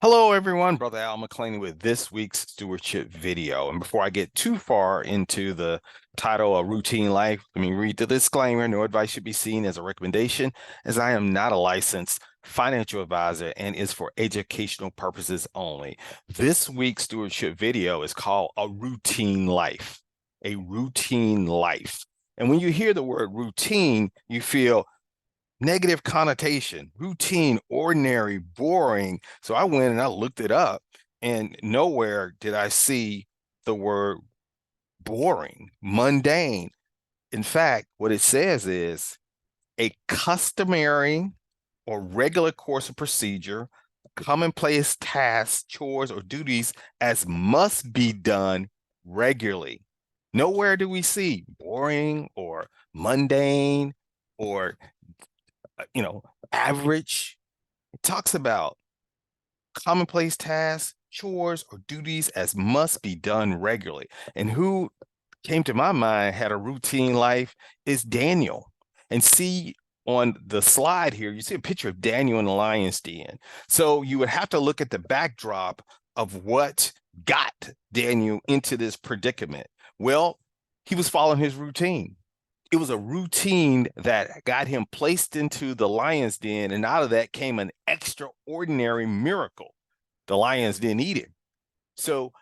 Hello, everyone. Brother Al McClain with this week's stewardship video. And before I get too far into the title of Routine Life, let me read the disclaimer. No advice should be seen as a recommendation, as I am not a licensed financial advisor and is for educational purposes only. This week's stewardship video is called A Routine Life. A Routine Life. And when you hear the word routine, you feel negative connotation, routine, ordinary, boring. So I went and I looked it up, and nowhere did I see the word boring, mundane. In fact, what it says is a customary or regular course of procedure, commonplace tasks, chores, or duties as must be done regularly. Nowhere do we see boring or mundane or average. It talks about commonplace tasks, chores, or duties as must be done regularly. And who came to my mind had a routine life is Daniel. And see on the slide here, you see a picture of Daniel in the lion's den. So you would have to look at the backdrop of what got Daniel into this predicament. Well, he was following his routine. It was a routine that got him placed into the lion's den, and out of that came an extraordinary miracle. The lions didn't eat him. So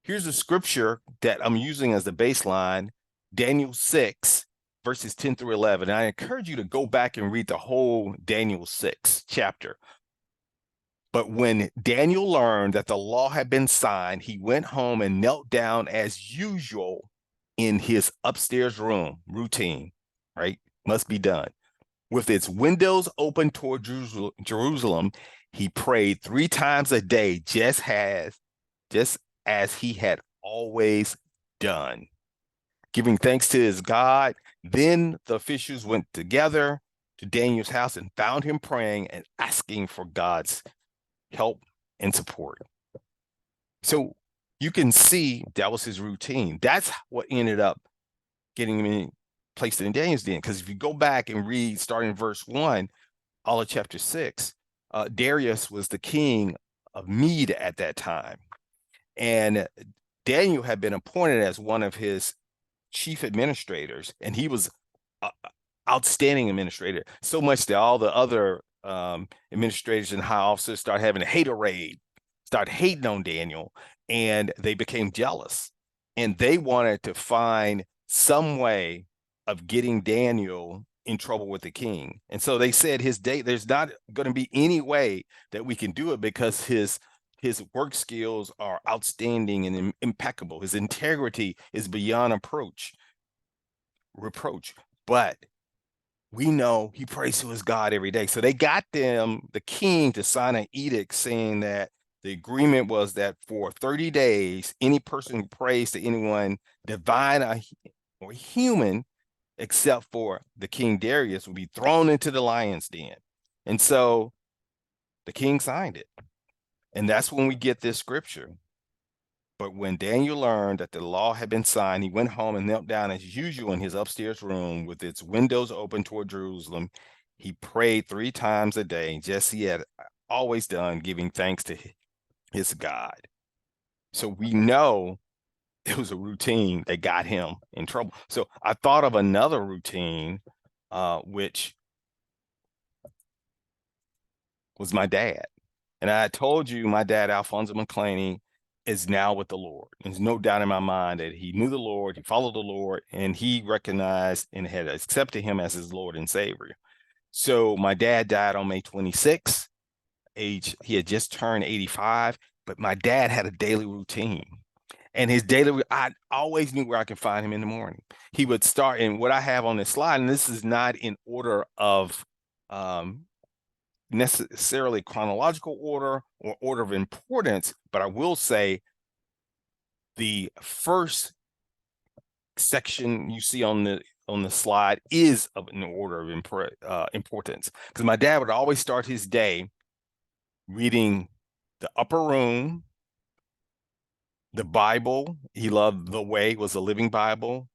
here's a scripture that I'm using as the baseline, Daniel 6, verses 10 through 11. And I encourage you to go back and read the whole Daniel 6 chapter. But when Daniel learned that the law had been signed, he went home and knelt down as usual in his upstairs room, routine, right? Must be done. With its windows open toward Jerusalem, he prayed 3 times a day, just as he had always done, giving thanks to his God. Then the officials went together to Daniel's house and found him praying and asking for God's help and support. So you can see that was his routine. That's what ended up getting me placed in Daniel's den. Because if you go back and read, starting in verse 1, all of chapter 6, Darius was the king of Mede at that time. And Daniel had been appointed as one of his chief administrators, and he was an outstanding administrator, so much that all the other administrators and high officers started having a haterade, started hating on Daniel, and they became jealous. And they wanted to find some way of getting Daniel in trouble with the king. And so they said there's not going to be any way that we can do it because his work skills are outstanding and impeccable. His integrity is beyond reproach. But we know he prays to his God every day. So they got the king, to sign an edict saying that the agreement was that for 30 days, any person who prays to anyone, divine or human, except for the King Darius, will be thrown into the lion's den. And so the king signed it. And that's when we get this scripture. But when Daniel learned that the law had been signed, he went home and knelt down as usual in his upstairs room with its windows open toward Jerusalem. He prayed 3 times a day, just as he had always done, giving thanks to his God. So we know it was a routine that got him in trouble. So I thought of another routine, which was my dad. And I told you my dad, Alfonso McClaney, is now with the Lord. There's no doubt in my mind that he knew the Lord, he followed the Lord, and he recognized and had accepted him as his Lord and Savior. So my dad died on May 26th. He had just turned 85, but my dad had a daily routine. And I always knew where I could find him in the morning. He would start, in what I have on this slide, and this is not in order of necessarily chronological order or order of importance, but I will say the first section you see on the slide is of an order of importance, because my dad would always start his day reading the upper room, the Bible. He loved The Way was a living Bible,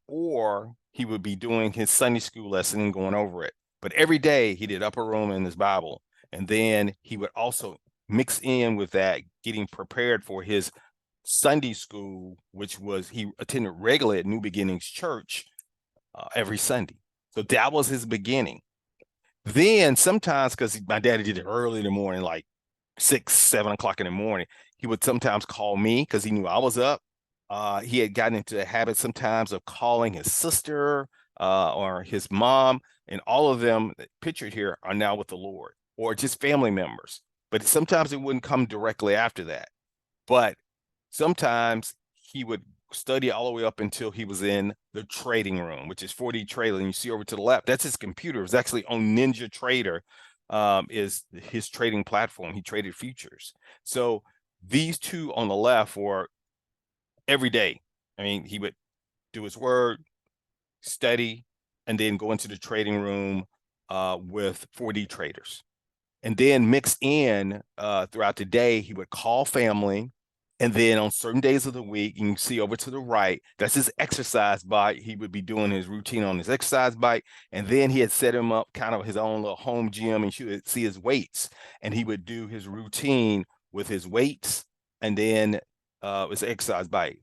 or he would be doing his Sunday school lesson and going over it. But every day he did upper room in his Bible. And then he would also mix in with that, getting prepared for his Sunday school, which was he attended regularly at New Beginnings Church every Sunday. So that was his beginning. Then sometimes, because my daddy did it early in the morning, like 6, 7 o'clock in the morning, he would sometimes call me because he knew I was up. He had gotten into the habit sometimes of calling his sister or his mom, and all of them pictured here are now with the Lord, or just family members. But sometimes it wouldn't come directly after that. But sometimes he would study all the way up until he was in the trading room, which is 4D Trader. And you see over to the left, that's his computer. It's actually on Ninja Trader, is his trading platform. He traded futures. So these two on the left were every day. I mean, he would do his word, study, and then go into the trading room with 4D traders. And then mix in throughout the day, he would call family. And then on certain days of the week, you can see over to the right, that's his exercise bike. He would be doing his routine on his exercise bike. And then he had set him up kind of his own little home gym, and you would see his weights. And he would do his routine with his weights and then his exercise bike.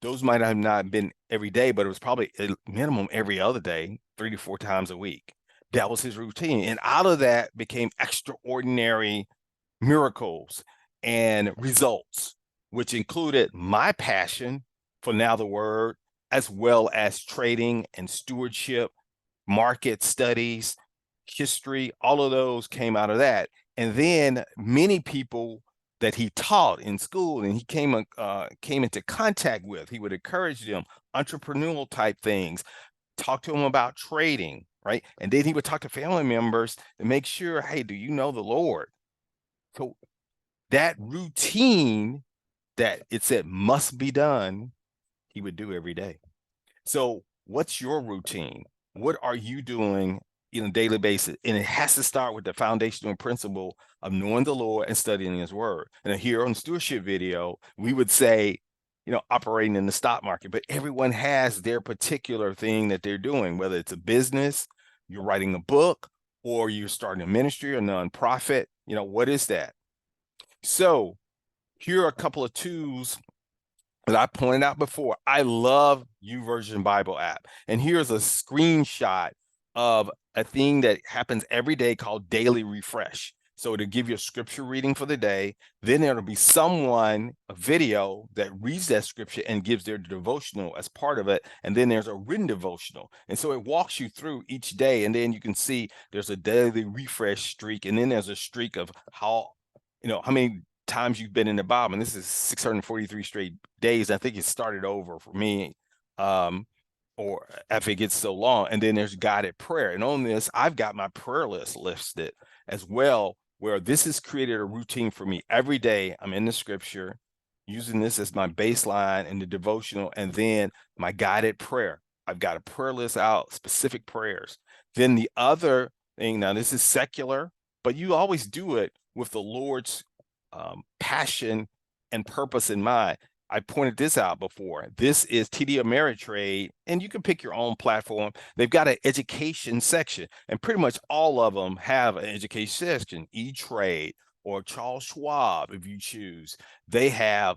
Those might have not been every day, but it was probably a minimum every other day, 3 to 4 times a week. That was his routine. And out of that became extraordinary miracles and results, which included my passion for Now the Word, as well as trading and stewardship, market studies, history. All of those came out of that. And then many people that he taught in school and he came into contact with, he would encourage them, entrepreneurial type things, talk to them about trading, right? And then he would talk to family members to make sure, hey, do you know the Lord? So that routine that it said must be done, he would do every day. So what's your routine? What are you doing on a daily basis? And it has to start with the foundational principle of knowing the Lord and studying his word. And here on the stewardship video, we would say, operating in the stock market, but everyone has their particular thing that they're doing, whether it's a business, you're writing a book, or you're starting a ministry or nonprofit. What is that? So here are a couple of tools that I pointed out before. I love YouVersion Bible app. And here's a screenshot of a thing that happens every day called daily refresh. So it'll give you a scripture reading for the day. Then there'll be a video that reads that scripture and gives their devotional as part of it. And then there's a written devotional. And so it walks you through each day. And then you can see there's a daily refresh streak. And then there's a streak of how many times you've been in the Bible. And this is 643 straight days. I think it started over for me, or if it gets so long. And then there's guided prayer. And on this, I've got my prayer list listed as well, where this has created a routine for me. Every day I'm in the scripture, using this as my baseline in the devotional, and then my guided prayer. I've got a prayer list out, specific prayers. Then the other thing, now this is secular, but you always do it with the Lord's passion and purpose in mind. I pointed this out before. This is TD Ameritrade, and you can pick your own platform. They've got an education section, and pretty much all of them have an education section. E-Trade or Charles Schwab, if you choose. They have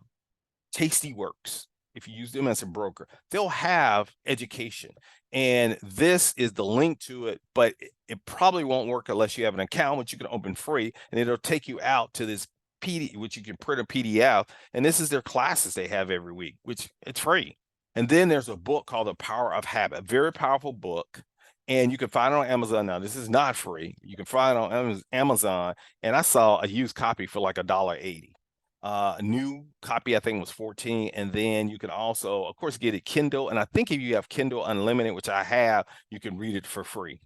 Tastyworks. If you use them as a broker, they'll have education. And this is the link to it, but it probably won't work unless you have an account, which you can open free, and it'll take you out to this PD, which you can print a PDF. And this is their classes they have every week, which it's free. And then there's a book called The Power of Habit, a very powerful book. And you can find it on Amazon now. This is not free. You can find it on Amazon. And I saw a used copy for like $1.80. A new copy, I think, was 14. And then you can also, of course, get it Kindle. And I think if you have Kindle Unlimited, which I have, you can read it for free.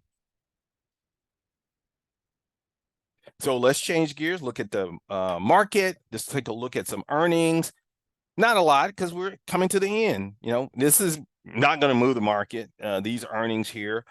So let's change gears, look at the market. Let's take a look at some earnings. Not a lot, because we're coming to the end. This is not going to move the market. These earnings here,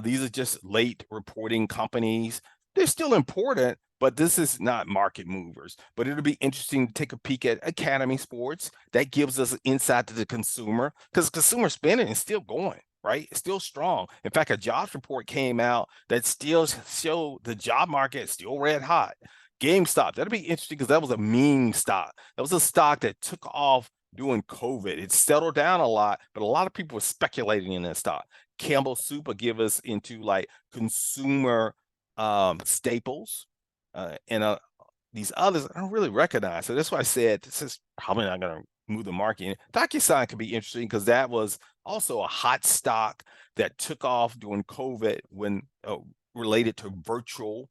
these are just late reporting companies. They're still important, but this is not market movers. But it'll be interesting to take a peek at Academy Sports. That gives us insight to the consumer, because consumer spending is still going. right? It's still strong. In fact, a jobs report came out that still showed the job market is still red hot. GameStop, that'll be interesting because that was a meme stock. That was a stock that took off during COVID. It settled down a lot, but a lot of people were speculating in that stock. Campbell Soup will give us into like consumer staples, and these others I don't really recognize. So that's why I said this is probably not going to move the market. DocuSign could be interesting because that was also a hot stock that took off during COVID when related to virtual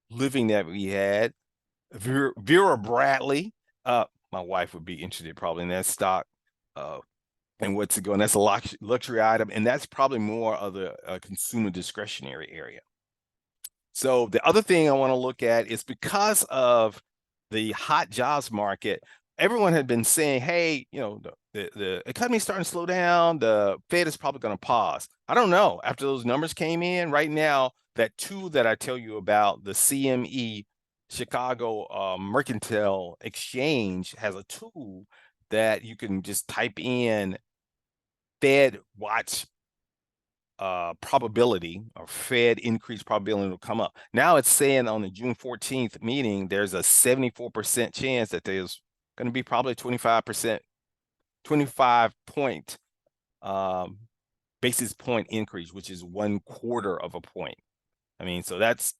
living that we had. Vera Bradley, my wife would be interested probably in that stock. And what's it going? That's a luxury item, and that's probably more of the consumer discretionary area. So the other thing I want to look at is because of the hot jobs market, everyone had been saying, hey, you know, the economy is starting to slow down. The Fed is probably going to pause. I don't know. After those numbers came in, right now, that tool that I tell you about, the CME Chicago Mercantile Exchange, has a tool that you can just type in Fed watch probability or Fed increase probability will come up. Now it's saying on the June 14th meeting, there's a 74% chance that there's going to be probably 25%, 25 point basis point increase, which is 1/4 of a point. I mean, so that's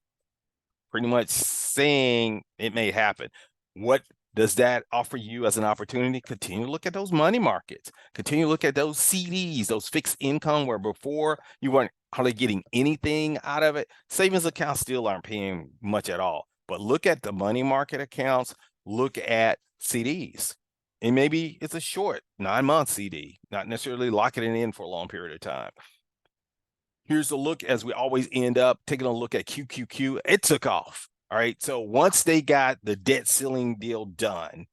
pretty much saying it may happen. What does that offer you as an opportunity? Continue to look at those money markets. Continue to look at those CDs, those fixed income, where before you weren't hardly getting anything out of it. Savings accounts still aren't paying much at all. But look at the money market accounts. Look at CDs. And maybe it's a short 9-month CD, not necessarily locking it in for a long period of time. Here's a look, as we always end up taking a look at QQQ. It took off. All right. So once they got the debt ceiling deal done,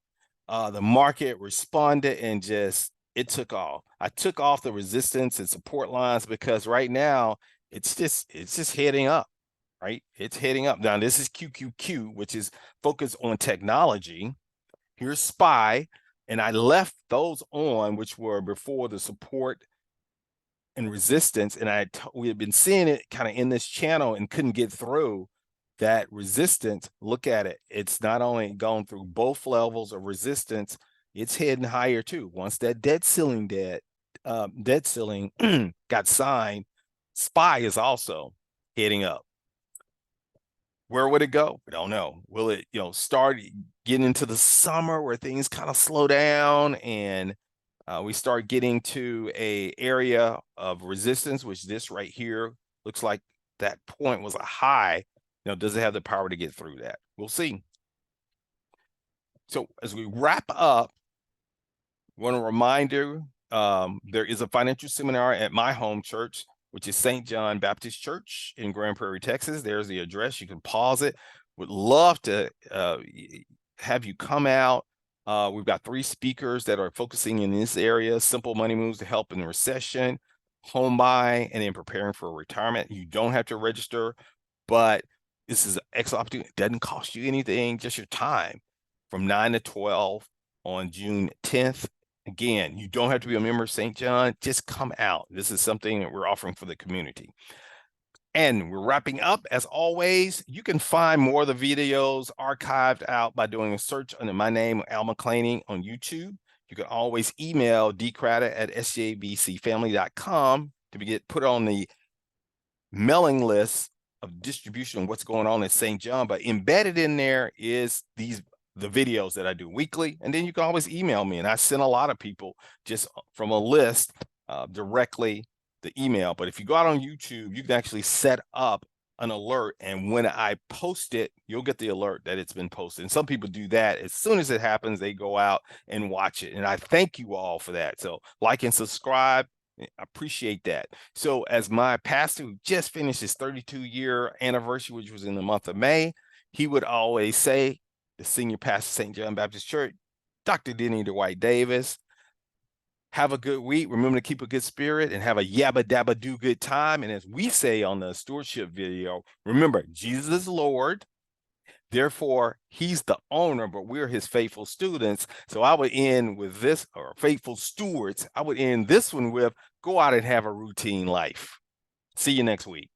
the market responded and just it took off. I took off the resistance and support lines because right now it's just heading up. Right. It's heading up. Now this is QQQ, which is focused on technology. Here's SPY, and I left those on, which were before the support and resistance, and we had been seeing it kind of in this channel and couldn't get through that resistance. Look at it. It's not only gone through both levels of resistance, it's heading higher too. Once that debt ceiling got signed, SPY is also heading up. Where would it go? We don't know. Will it, start getting into the summer where things kind of slow down and we start getting to a area of resistance, which this right here looks like that point was a high. Does it have the power to get through that? We'll see. So as we wrap up, I want to remind you, there is a financial seminar at my home church, which is St. John Baptist Church in Grand Prairie, Texas. There's the address. You can pause it. Would love to have you come out. We've got 3 speakers that are focusing in this area: simple money moves to help in the recession, home buying, and then preparing for retirement. You don't have to register, but this is an excellent opportunity. It doesn't cost you anything, just your time, from 9 to 12 on June 10th. Again, you don't have to be a member of St. John. Just come out. This is something that we're offering for the community. And we're wrapping up. As always, you can find more of the videos archived out by doing a search under my name, Al McClaney, on YouTube. You can always email dcraddock@sjbcfamily.com to get put on the mailing list of distribution of what's going on in St. John. But embedded in there is the videos that I do weekly. And then you can always email me. And I send a lot of people just from a list directly the email. But if you go out on YouTube, you can actually set up an alert. And when I post it, you'll get the alert that it's been posted. And some people do that. As soon as it happens, they go out and watch it. And I thank you all for that. So like and subscribe. I appreciate that. So as my pastor who just finished his 32-year anniversary, which was in the month of May, he would always say, the senior pastor, St. John Baptist Church, Dr. Denny Dwight Davis, have a good week. Remember to keep a good spirit and have a yabba dabba do good time. And as we say on the stewardship video, remember, Jesus is Lord. Therefore, he's the owner, but we're his faithful students. So I would end with this, or faithful stewards. I would end this one with, go out and have a routine life. See you next week.